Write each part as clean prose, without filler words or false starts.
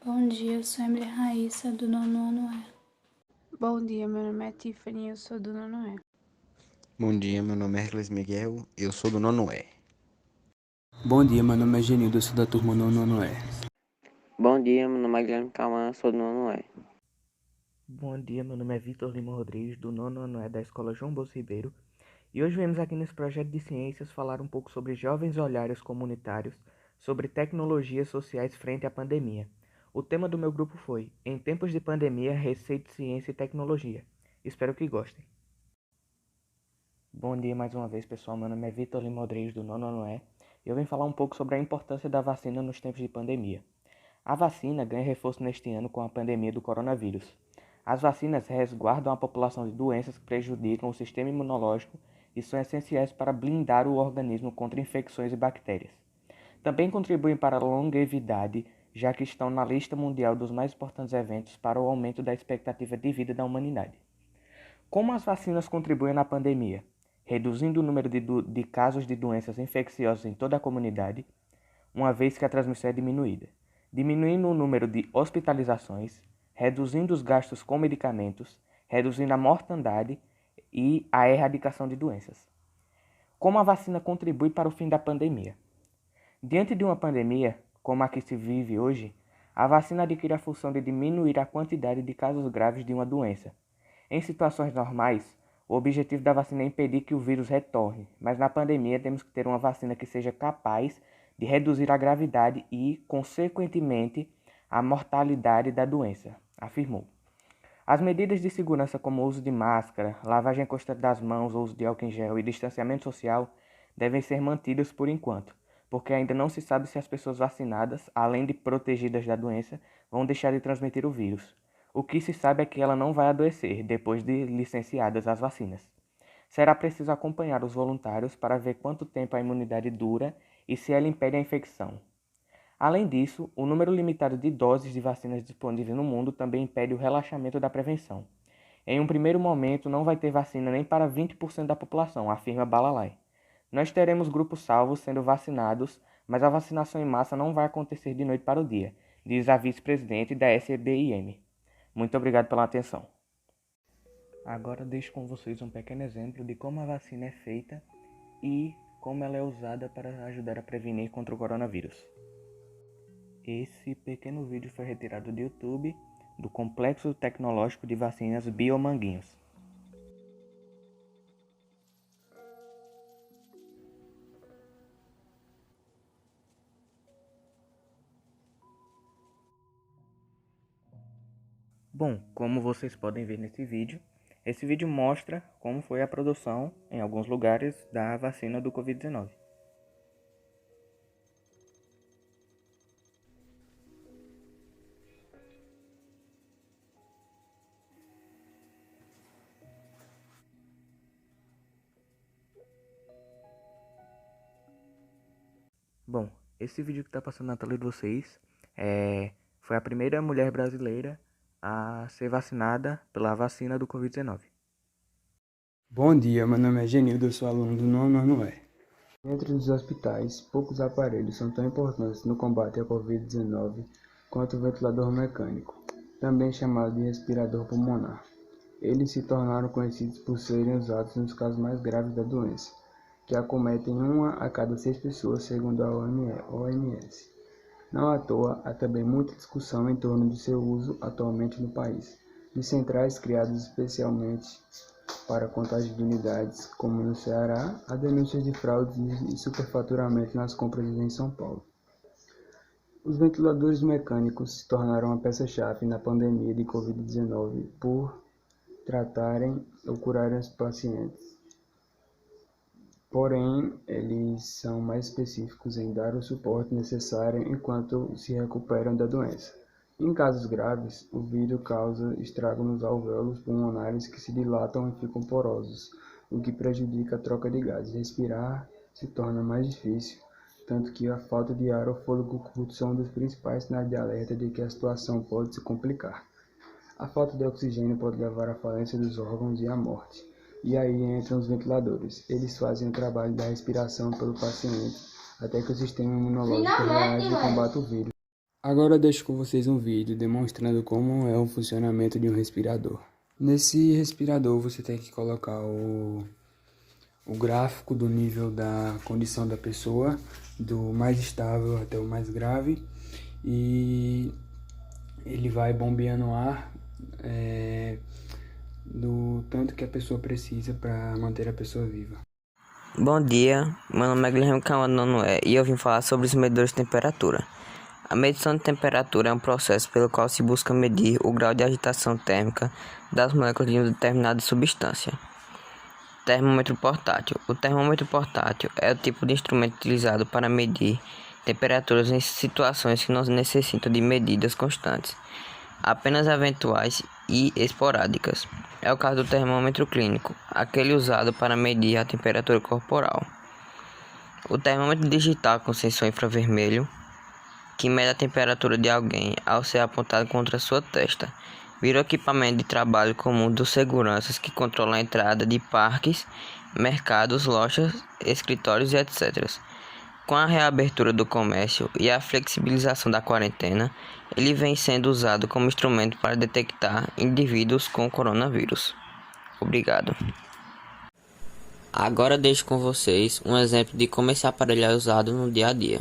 Bom dia, eu sou a Emily Raíssa, do nono ano E. Bom dia, meu nome é Tiffany, eu sou do nono E. Bom dia, meu nome é Hercules Miguel, eu sou do nono E. Bom dia, meu nome é Genildo, eu sou da turma nono E. Bom dia, meu nome é Guilherme Cauã, sou do nono E. Bom dia, meu nome é Vitor Lima Rodrigues, do nono ano E da Escola João Bosco Ribeiro, e hoje viemos aqui nesse projeto de ciências falar um pouco sobre jovens olhares comunitários, sobre tecnologias sociais frente à pandemia. O tema do meu grupo foi Em tempos de pandemia, receita, ciência e tecnologia. Espero que gostem. Bom dia mais uma vez, pessoal. Meu nome é Vitor Lima Rodrigues, do nono ano E, e eu venho falar um pouco sobre a importância da vacina nos tempos de pandemia. A vacina ganha reforço neste ano com a pandemia do coronavírus. As vacinas resguardam a população de doenças que prejudicam o sistema imunológico e são essenciais para blindar o organismo contra infecções e bactérias. Também contribuem para a longevidade, já que estão na lista mundial dos mais importantes eventos para o aumento da expectativa de vida da humanidade. Como as vacinas contribuem na pandemia? Reduzindo o número de casos de doenças infecciosas em toda a comunidade, uma vez que a transmissão é diminuída, diminuindo o número de hospitalizações, reduzindo os gastos com medicamentos, reduzindo a mortandade e a erradicação de doenças. Como a vacina contribui para o fim da pandemia? Diante de uma pandemia, como a que se vive hoje, a vacina adquire a função de diminuir a quantidade de casos graves de uma doença. Em situações normais, o objetivo da vacina é impedir que o vírus retorne, mas na pandemia temos que ter uma vacina que seja capaz de reduzir a gravidade e, consequentemente, a mortalidade da doença, afirmou. As medidas de segurança como o uso de máscara, lavagem constante das mãos, uso de álcool em gel e distanciamento social devem ser mantidas por enquanto, porque ainda não se sabe se as pessoas vacinadas, além de protegidas da doença, vão deixar de transmitir o vírus. O que se sabe é que ela não vai adoecer depois de licenciadas as vacinas. Será preciso acompanhar os voluntários para ver quanto tempo a imunidade dura e se ela impede a infecção. Além disso, o número limitado de doses de vacinas disponíveis no mundo também impede o relaxamento da prevenção. Em um primeiro momento, não vai ter vacina nem para 20% da população, afirma Balalai. Nós teremos grupos salvos sendo vacinados, mas a vacinação em massa não vai acontecer de noite para o dia, diz a vice-presidente da SBIM. Muito obrigado pela atenção. Agora deixo com vocês um pequeno exemplo de como a vacina é feita e como ela é usada para ajudar a prevenir contra o coronavírus. Esse pequeno vídeo foi retirado do YouTube do Complexo Tecnológico de Vacinas Biomanguinhos. Bom, como vocês podem ver nesse vídeo, esse vídeo mostra como foi a produção, em alguns lugares, da vacina do Covid-19. Bom, esse vídeo que está passando na tela de vocês foi a primeira mulher brasileira a ser vacinada pela vacina do Covid-19. Bom dia, meu nome é Genildo, eu sou aluno do nono ano E. Dentro dos hospitais, poucos aparelhos são tão importantes no combate à Covid-19 quanto o ventilador mecânico, também chamado de respirador pulmonar. Eles se tornaram conhecidos por serem usados nos casos mais graves da doença, que acometem 1 a cada 6 pessoas, segundo a OMS. Não à toa, há também muita discussão em torno de seu uso atualmente no país, de centrais criadas especialmente para contagem de unidades, como no Ceará, há denúncias de fraudes e superfaturamento nas compras em São Paulo. Os ventiladores mecânicos se tornaram uma peça-chave na pandemia de Covid-19 por tratarem ou curarem os pacientes. Porém, eles são mais específicos em dar o suporte necessário enquanto se recuperam da doença. Em casos graves, o vírus causa estrago nos alvéolos pulmonares que se dilatam e ficam porosos, o que prejudica a troca de gases. Respirar se torna mais difícil, tanto que a falta de ar ou fôlego curto são um dos principais sinais de alerta de que a situação pode se complicar. A falta de oxigênio pode levar à falência dos órgãos e à morte. E aí entram os ventiladores. Eles fazem o trabalho da respiração pelo paciente até que o sistema imunológico reage e combate o vírus. Agora eu deixo com vocês um vídeo demonstrando como é o funcionamento de um respirador. Nesse respirador você tem que colocar o gráfico do nível da condição da pessoa, do mais estável até o mais grave, e ele vai bombeando ar do tanto que a pessoa precisa para manter a pessoa viva. Bom dia, meu nome é Guilherme Cauã e eu vim falar sobre os medidores de temperatura. A medição de temperatura é um processo pelo qual se busca medir o grau de agitação térmica das moléculas de uma determinada substância. Termômetro portátil. O termômetro portátil é o tipo de instrumento utilizado para medir temperaturas em situações que não necessitam de medidas constantes, apenas eventuais e esporádicas. É o caso do termômetro clínico, aquele usado para medir a temperatura corporal. O termômetro digital com sensor infravermelho, que mede a temperatura de alguém ao ser apontado contra sua testa, virou equipamento de trabalho comum dos seguranças que controlam a entrada de parques, mercados, lojas, escritórios e etc. Com a reabertura do comércio e a flexibilização da quarentena, ele vem sendo usado como instrumento para detectar indivíduos com coronavírus. Obrigado. Agora deixo com vocês um exemplo de como esse aparelho é usado no dia a dia.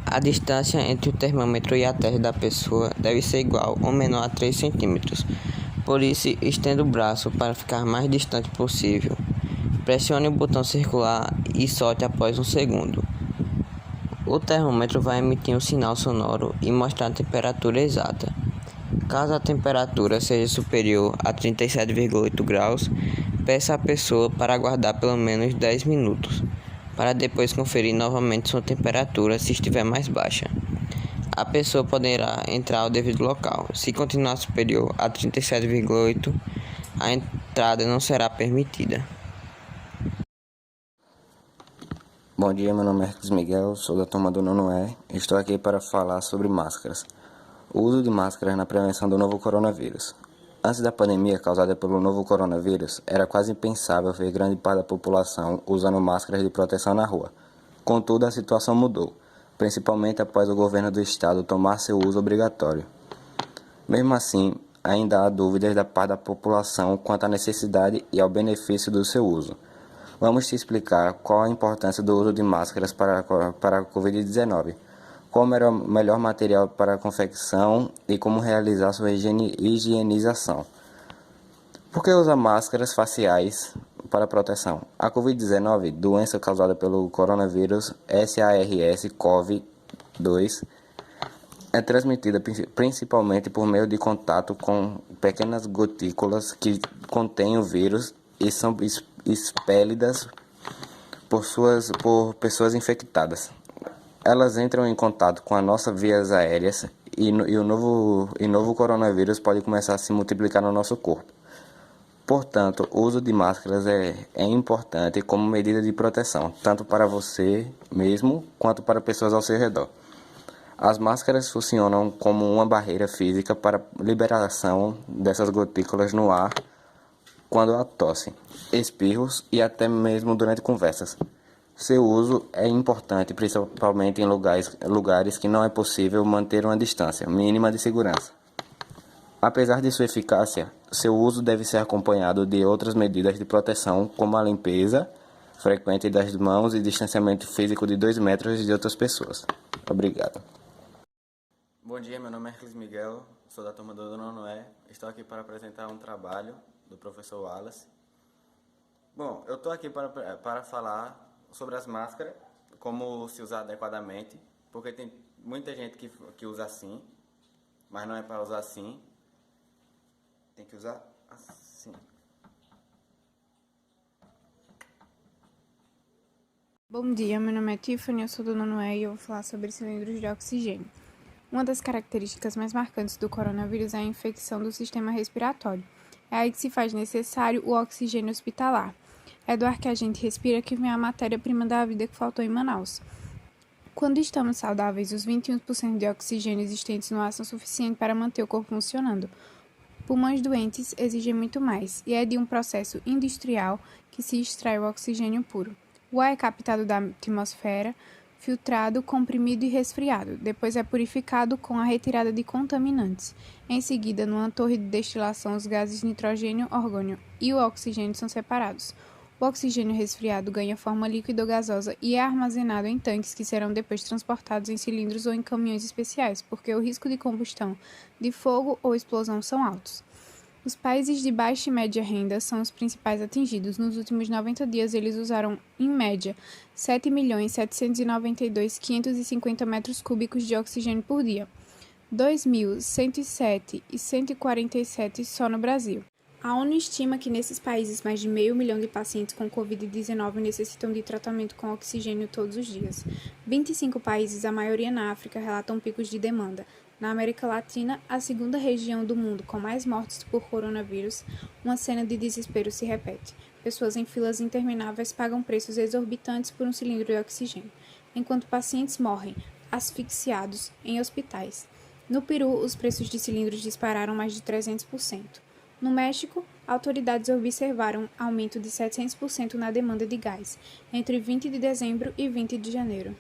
A distância entre o termômetro e a testa da pessoa deve ser igual ou menor a 3 cm. Por isso, estenda o braço para ficar mais distante possível. Pressione o botão circular e solte após 1 segundo. O termômetro vai emitir um sinal sonoro e mostrar a temperatura exata. Caso a temperatura seja superior a 37,8 graus, peça à pessoa para aguardar pelo menos 10 minutos, para depois conferir novamente sua temperatura se estiver mais baixa. A pessoa poderá entrar ao devido local. Se continuar superior a 37,8, a entrada não será permitida. Bom dia, meu nome é Marcos Miguel, sou da turma do 9º E. Estou aqui para falar sobre máscaras. O uso de máscaras na prevenção do novo coronavírus. Antes da pandemia causada pelo novo coronavírus, era quase impensável ver grande parte da população usando máscaras de proteção na rua. Contudo, a situação mudou, principalmente após o governo do estado tomar seu uso obrigatório. Mesmo assim, ainda há dúvidas da parte da população quanto à necessidade e ao benefício do seu uso. Vamos te explicar qual a importância do uso de máscaras para a Covid-19, como era o melhor material para a confecção e como realizar sua higienização. Por que usar máscaras faciais para proteção? A Covid-19, doença causada pelo coronavírus SARS-CoV-2, é transmitida principalmente por meio de contato com pequenas gotículas que contêm o vírus e são expelidas por pessoas infectadas. Elas entram em contato com as nossas vias aéreas e o novo coronavírus pode começar a se multiplicar no nosso corpo. Portanto, o uso de máscaras é importante como medida de proteção, tanto para você mesmo quanto para pessoas ao seu redor. As máscaras funcionam como uma barreira física para a liberação dessas gotículas no ar quando há tosse, espirros e até mesmo durante conversas. Seu uso é importante principalmente em lugares que não é possível manter uma distância mínima de segurança. Apesar de sua eficácia, seu uso deve ser acompanhado de outras medidas de proteção, como a limpeza frequente das mãos e distanciamento físico de 2 metros de outras pessoas. Obrigado. Bom dia, meu nome é Marcos Miguel, sou da turma do 9º E. Estou aqui para apresentar um trabalho do professor Wallace. Bom, eu estou aqui para falar sobre as máscaras, como se usar adequadamente, porque tem muita gente que usa assim, mas não é para usar assim, tem que usar assim. Bom dia, meu nome é Tiffany, eu sou do 9º E e eu vou falar sobre cilindros de oxigênio. Uma das características mais marcantes do coronavírus é a infecção do sistema respiratório. É aí que se faz necessário o oxigênio hospitalar. É do ar que a gente respira que vem a matéria-prima da vida que faltou em Manaus. Quando estamos saudáveis, os 21% de oxigênio existentes no ar são suficientes para manter o corpo funcionando. Pulmões doentes exigem muito mais, e é de um processo industrial que se extrai o oxigênio puro. O ar é captado da atmosfera filtrado, comprimido e resfriado. Depois é purificado com a retirada de contaminantes. Em seguida, numa torre de destilação, os gases nitrogênio, orgônio e o oxigênio são separados. O oxigênio resfriado ganha forma líquida ou gasosa e é armazenado em tanques que serão depois transportados em cilindros ou em caminhões especiais, porque o risco de combustão, de fogo ou explosão são altos. Os países de baixa e média renda são os principais atingidos. Nos últimos 90 dias, eles usaram, em média, 7.792.550 metros cúbicos de oxigênio por dia, 2.107 e 147 só no Brasil. A ONU estima que nesses países mais de 500 mil de pacientes com Covid-19 necessitam de tratamento com oxigênio todos os dias. 25 países, a maioria na África, relatam picos de demanda. Na América Latina, a segunda região do mundo com mais mortes por coronavírus, uma cena de desespero se repete. Pessoas em filas intermináveis pagam preços exorbitantes por um cilindro de oxigênio, enquanto pacientes morrem asfixiados em hospitais. No Peru, os preços de cilindros dispararam mais de 300%. No México, autoridades observaram aumento de 700% na demanda de gás entre 20 de dezembro e 20 de janeiro.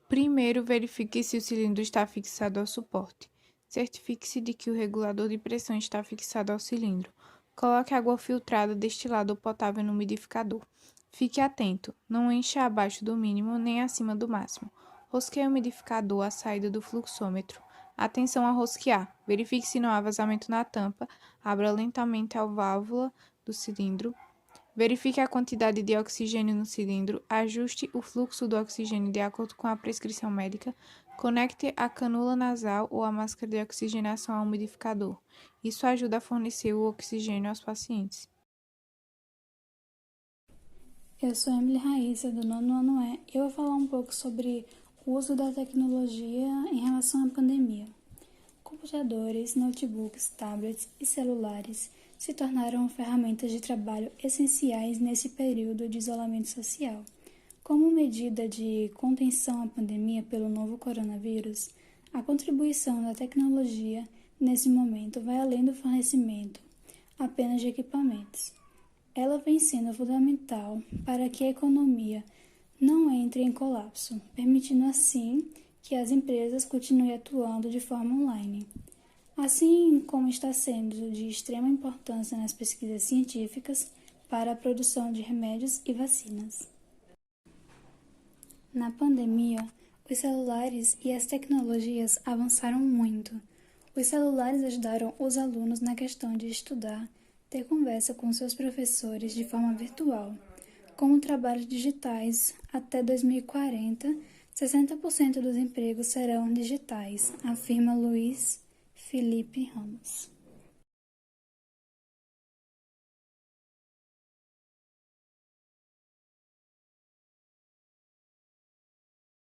Primeiro, verifique se o cilindro está fixado ao suporte. Certifique-se de que o regulador de pressão está fixado ao cilindro. Coloque água filtrada, destilada ou potável no umidificador. Fique atento, não encha abaixo do mínimo nem acima do máximo. Rosqueie o umidificador à saída do fluxômetro. Atenção a rosquear. Verifique se não há vazamento na tampa. Abra lentamente a válvula do cilindro. Verifique a quantidade de oxigênio no cilindro, ajuste o fluxo do oxigênio de acordo com a prescrição médica, conecte a canula nasal ou a máscara de oxigenação ao umidificador. Isso ajuda a fornecer o oxigênio aos pacientes. Eu sou Emily Raíssa, do 9º ano E, e eu vou falar um pouco sobre o uso da tecnologia em relação à pandemia. Computadores, notebooks, tablets e celulares se tornaram ferramentas de trabalho essenciais nesse período de isolamento social. Como medida de contenção à pandemia pelo novo coronavírus, a contribuição da tecnologia nesse momento vai além do fornecimento apenas de equipamentos. Ela vem sendo fundamental para que a economia não entre em colapso, permitindo assim que as empresas continuem atuando de forma online. Assim como está sendo de extrema importância nas pesquisas científicas para a produção de remédios e vacinas. Na pandemia, os celulares e as tecnologias avançaram muito. Os celulares ajudaram os alunos na questão de estudar, ter conversa com seus professores de forma virtual. Com trabalhos digitais, até 2040, 60% dos empregos serão digitais, afirma Luiz Felipe Ramos.